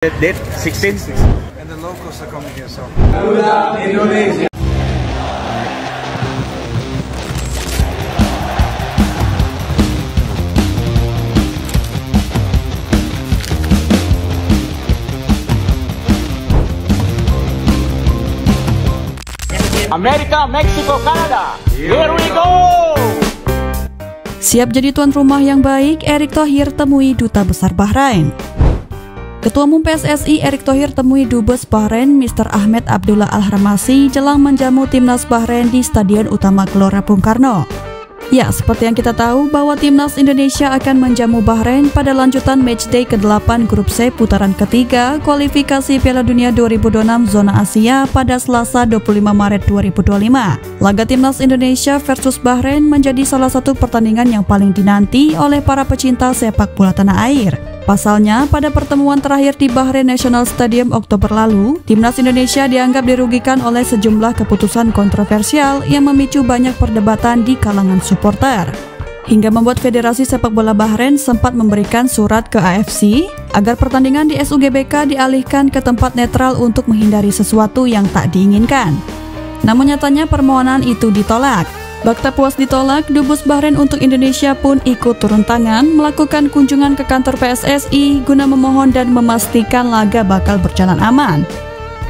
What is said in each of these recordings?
Date 16. And the locals are coming here, so. Indonesia. Amerika, Meksiko, Kanada. Here we go. Siap jadi tuan rumah yang baik, Erick Thohir temui Duta Besar Bahrain. Ketua Umum PSSI Erick Thohir temui Dubes Bahrain Mr. Ahmed Abdullah Al-Harmasi jelang menjamu timnas Bahrain di Stadion Utama Gelora Bung Karno. Ya, seperti yang kita tahu bahwa timnas Indonesia akan menjamu Bahrain pada lanjutan matchday ke-8 Grup C putaran ketiga kualifikasi Piala Dunia 2026 zona Asia pada Selasa 25 Maret 2025. Laga timnas Indonesia versus Bahrain menjadi salah satu pertandingan yang paling dinanti oleh para pecinta sepak bola tanah air. Pasalnya, pada pertemuan terakhir di Bahrain National Stadium Oktober lalu, timnas Indonesia dianggap dirugikan oleh sejumlah keputusan kontroversial yang memicu banyak perdebatan di kalangan supporter. Hingga membuat Federasi Sepak Bola Bahrain sempat memberikan surat ke AFC agar pertandingan di SUGBK dialihkan ke tempat netral untuk menghindari sesuatu yang tak diinginkan. Namun nyatanya permohonan itu ditolak. Bak tak puas ditolak, Dubes Bahrain untuk Indonesia pun ikut turun tangan melakukan kunjungan ke kantor PSSI guna memohon dan memastikan laga bakal berjalan aman.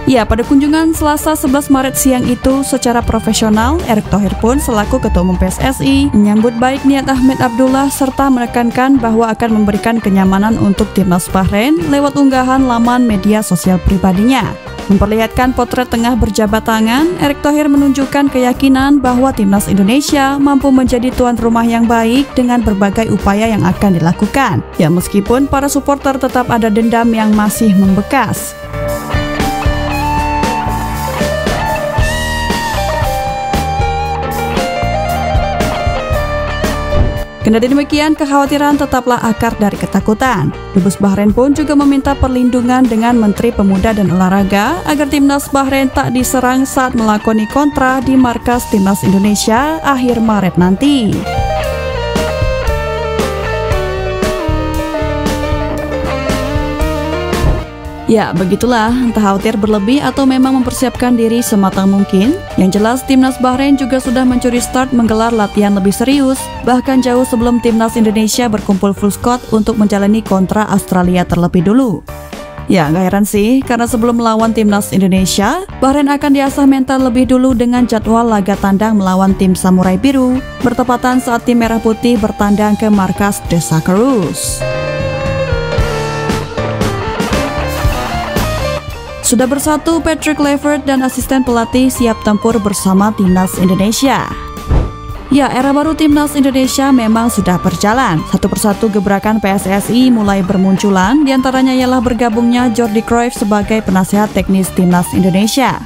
Ya, pada kunjungan Selasa 11 Maret siang itu secara profesional, Erick Thohir pun selaku Ketua Umum PSSI menyambut baik niat Ahmed Abdullah serta menekankan bahwa akan memberikan kenyamanan untuk timnas Bahrain lewat unggahan laman media sosial pribadinya. Memperlihatkan potret tengah berjabat tangan, Erick Thohir menunjukkan keyakinan bahwa timnas Indonesia mampu menjadi tuan rumah yang baik dengan berbagai upaya yang akan dilakukan. Ya, meskipun para supporter tetap ada dendam yang masih membekas. Kendati demikian, kekhawatiran tetaplah akar dari ketakutan. Dubes Bahrain pun juga meminta perlindungan dengan Menteri Pemuda dan Olahraga agar timnas Bahrain tak diserang saat melakoni kontra di markas timnas Indonesia akhir Maret nanti. Ya, begitulah, entah khawatir berlebih atau memang mempersiapkan diri sematang mungkin. Yang jelas, timnas Bahrain juga sudah mencuri start menggelar latihan lebih serius, bahkan jauh sebelum timnas Indonesia berkumpul full squad untuk menjalani kontra Australia terlebih dulu. Ya, gak heran sih, karena sebelum melawan timnas Indonesia, Bahrain akan diasah mental lebih dulu dengan jadwal laga tandang melawan tim Samurai Biru, bertepatan saat tim Merah Putih bertandang ke markas The Socceroos. Sudah bersatu, Patrick Kluivert dan asisten pelatih siap tempur bersama timnas Indonesia. Ya, era baru timnas Indonesia memang sudah berjalan. Satu persatu gebrakan PSSI mulai bermunculan, diantaranya ialah bergabungnya Jordi Cruyff sebagai penasehat teknis timnas Indonesia.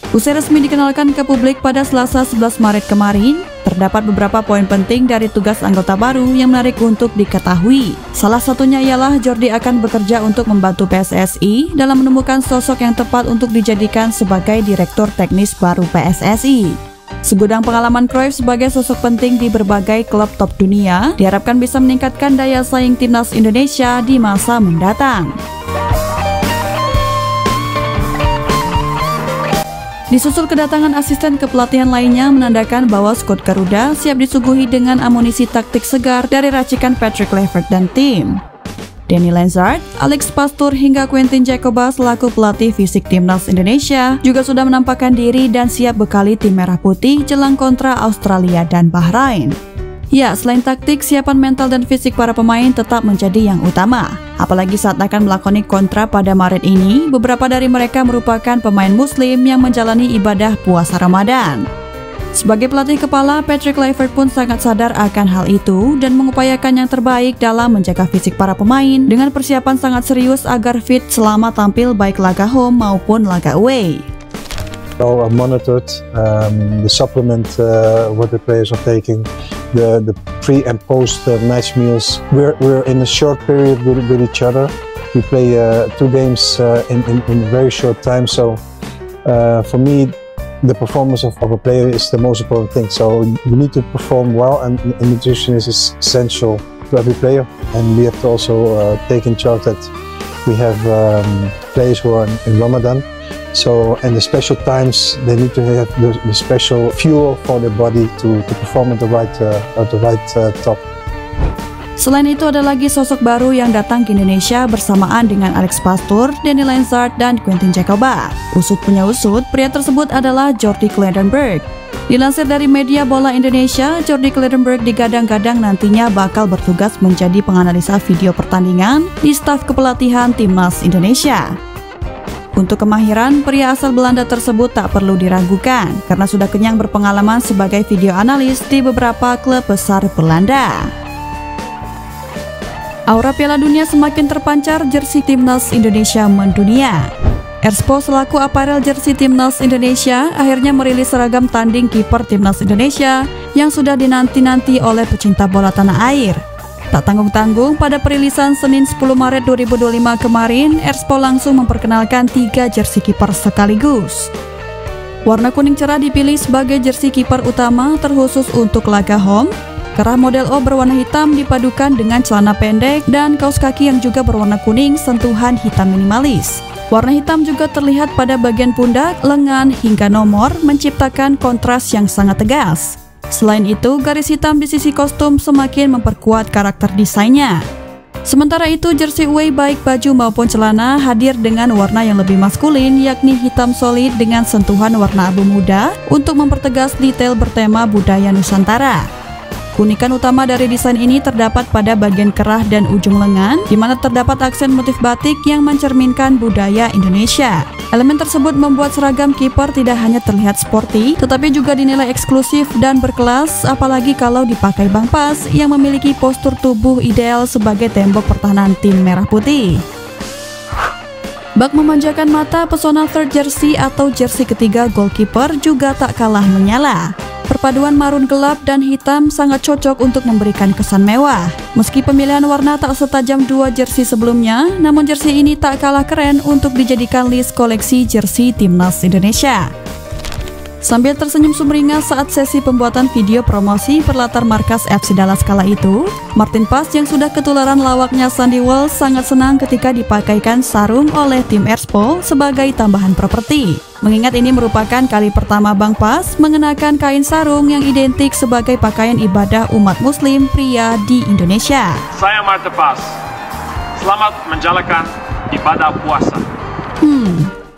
Usai resmi dikenalkan ke publik pada Selasa 11 Maret kemarin, terdapat beberapa poin penting dari tugas anggota baru yang menarik untuk diketahui. Salah satunya ialah Jordi akan bekerja untuk membantu PSSI dalam menemukan sosok yang tepat untuk dijadikan sebagai direktur teknis baru PSSI. Segudang pengalaman Cruyff sebagai sosok penting di berbagai klub top dunia diharapkan bisa meningkatkan daya saing timnas Indonesia di masa mendatang. Disusul kedatangan asisten kepelatihan lainnya menandakan bahwa skuad Garuda siap disuguhi dengan amunisi taktik segar dari racikan Patrick Kluivert dan tim. Danny Lenzard, Alex Pastoor hingga Quintin Jacoba selaku pelatih fisik timnas Indonesia juga sudah menampakkan diri dan siap bekali tim Merah Putih jelang kontra Australia dan Bahrain. Ya, selain taktik, siapan mental dan fisik para pemain tetap menjadi yang utama. Apalagi saat akan melakoni kontra pada Maret ini, beberapa dari mereka merupakan pemain muslim yang menjalani ibadah puasa Ramadan. Sebagai pelatih kepala, Patrick Kluivert pun sangat sadar akan hal itu dan mengupayakan yang terbaik dalam menjaga fisik para pemain dengan persiapan sangat serius agar fit selama tampil baik laga home maupun laga away. So monitored the supplement what the players are taking, the pre and post match meals. We're in a short period with each other. We play 2 games in very short time. So for me, the performance of a player is the most important thing. So you need to perform well, and nutrition is essential to every player. And we have to also take in charge that we have players who are in Ramadan. So, and the special times, they need to have the special fuel for their body to perform at the right top. Selain itu ada lagi sosok baru yang datang ke Indonesia bersamaan dengan Alex Pastur, Danny Lenzard, dan Quentin Jacoba. Usut punya usut, pria tersebut adalah Jordi Kledenberg. Dilansir dari media bola Indonesia, Jordi Kledenberg digadang-gadang nantinya bakal bertugas menjadi penganalisa video pertandingan di staf kepelatihan Timnas Indonesia. Untuk kemahiran, pria asal Belanda tersebut tak perlu diragukan karena sudah kenyang berpengalaman sebagai video analis di beberapa klub besar Belanda. Aura Piala Dunia semakin terpancar, jersey Timnas Indonesia mendunia. Erspo selaku aparel jersey Timnas Indonesia akhirnya merilis seragam tanding kiper Timnas Indonesia yang sudah dinanti-nanti oleh pecinta bola tanah air. Tak tanggung-tanggung, pada perilisan Senin 10 Maret 2025 kemarin, Erspo langsung memperkenalkan 3 jersey kiper sekaligus. Warna kuning cerah dipilih sebagai jersey kiper utama terkhusus untuk laga home. Kerah model O berwarna hitam dipadukan dengan celana pendek dan kaos kaki yang juga berwarna kuning sentuhan hitam minimalis. Warna hitam juga terlihat pada bagian pundak, lengan, hingga nomor, menciptakan kontras yang sangat tegas. Selain itu, garis hitam di sisi kostum semakin memperkuat karakter desainnya. Sementara itu, jersey away baik baju maupun celana hadir dengan warna yang lebih maskulin, yakni hitam solid dengan sentuhan warna abu muda untuk mempertegas detail bertema budaya Nusantara. Keunikan utama dari desain ini terdapat pada bagian kerah dan ujung lengan, di mana terdapat aksen motif batik yang mencerminkan budaya Indonesia. Elemen tersebut membuat seragam kiper tidak hanya terlihat sporty, tetapi juga dinilai eksklusif dan berkelas, apalagi kalau dipakai Bang Pas yang memiliki postur tubuh ideal sebagai tembok pertahanan tim merah putih. Bak memanjakan mata, pesona third jersey atau jersey ketiga goalkeeper juga tak kalah menyala. Perpaduan marun gelap dan hitam sangat cocok untuk memberikan kesan mewah. Meski pemilihan warna tak setajam 2 jersey sebelumnya, namun jersey ini tak kalah keren untuk dijadikan list koleksi jersey Timnas Indonesia. Sambil tersenyum sumringah saat sesi pembuatan video promosi berlatar markas FC Dallas kala itu, Martin Pas yang sudah ketularan lawaknya Sandy Walsh sangat senang ketika dipakaikan sarung oleh tim Erspo sebagai tambahan properti. Mengingat ini merupakan kali pertama Bang Pas mengenakan kain sarung yang identik sebagai pakaian ibadah umat muslim pria di Indonesia. Saya Martin Pas, selamat menjalankan ibadah puasa.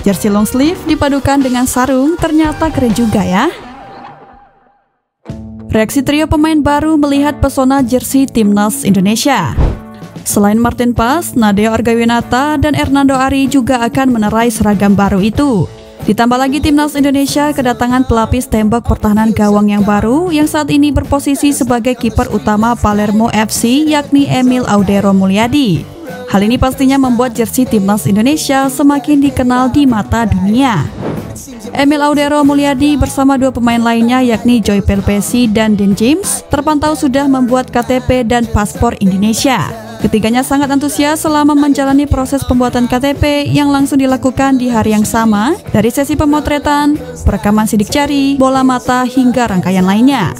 Jersey long sleeve dipadukan dengan sarung ternyata keren juga ya. Reaksi trio pemain baru melihat pesona jersey Timnas Indonesia. Selain Martin Pas, Nadeo Argawinata dan Hernando Ari juga akan menerai seragam baru itu. Ditambah lagi Timnas Indonesia kedatangan pelapis tembok pertahanan gawang yang baru yang saat ini berposisi sebagai kiper utama Palermo FC, yakni Emil Audero Mulyadi. Hal ini pastinya membuat jersey Timnas Indonesia semakin dikenal di mata dunia. Emil Audero Mulyadi bersama 2 pemain lainnya yakni Joy Pelpesi dan Dean James terpantau sudah membuat KTP dan paspor Indonesia. Ketiganya sangat antusias selama menjalani proses pembuatan KTP yang langsung dilakukan di hari yang sama, dari sesi pemotretan, perekaman sidik jari, bola mata, hingga rangkaian lainnya.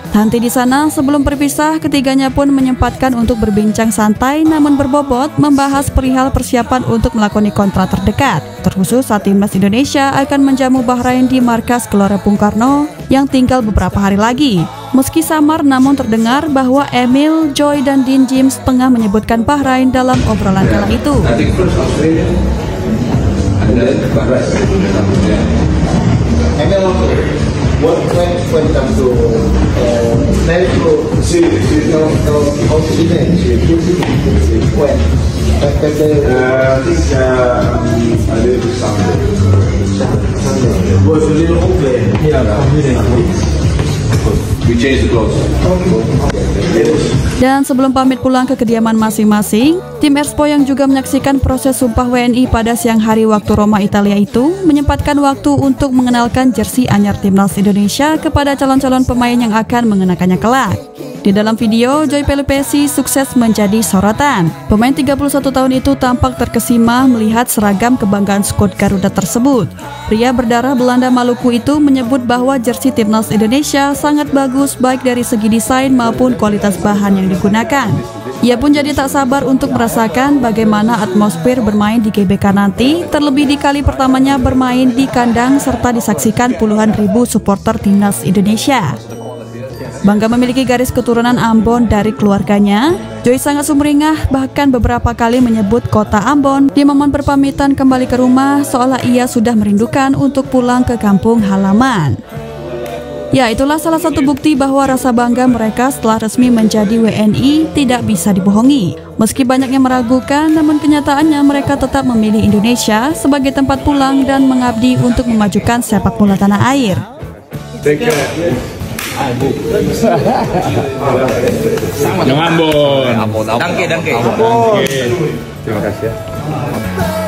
Nanti di sana, sebelum berpisah, ketiganya pun menyempatkan untuk berbincang santai namun berbobot membahas perihal persiapan untuk melakoni kontrak terdekat, terkhusus saat Timnas Indonesia akan menjamu Bahrain di markas Gelora Bung Karno yang tinggal beberapa hari lagi. Meski samar namun terdengar bahwa Emil, Joy, dan Dean James tengah menyebutkan Bahrain dalam obrolan kala itu. What when it comes to medical, oxygen, when a little Sunday. Was a little open. We change the clothes. Dan sebelum pamit pulang ke kediaman masing-masing, tim Erspo yang juga menyaksikan proses sumpah WNI pada siang hari waktu Roma, Italia itu menyempatkan waktu untuk mengenalkan jersey anyar Timnas Indonesia kepada calon-calon pemain yang akan mengenakannya kelak. Di dalam video, Joy Pelpesi sukses menjadi sorotan. Pemain 31 tahun itu tampak terkesima melihat seragam kebanggaan skuad Garuda tersebut. Pria berdarah Belanda Maluku itu menyebut bahwa jersey Timnas Indonesia sangat bagus bagus baik dari segi desain maupun kualitas bahan yang digunakan. Ia pun jadi tak sabar untuk merasakan bagaimana atmosfer bermain di GBK nanti, terlebih di kali pertamanya bermain di kandang serta disaksikan puluhan ribu supporter timnas Indonesia. Bangga memiliki garis keturunan Ambon dari keluarganya, Joy sangat sumringah bahkan beberapa kali menyebut kota Ambon di momen berpamitan kembali ke rumah seolah ia sudah merindukan untuk pulang ke kampung halaman. Ya, itulah salah satu bukti bahwa rasa bangga mereka setelah resmi menjadi WNI tidak bisa dibohongi. Meski banyak yang meragukan, namun kenyataannya mereka tetap memilih Indonesia sebagai tempat pulang dan mengabdi untuk memajukan sepak bola tanah air. Yang Ambon. Dangke. Terima kasih ya.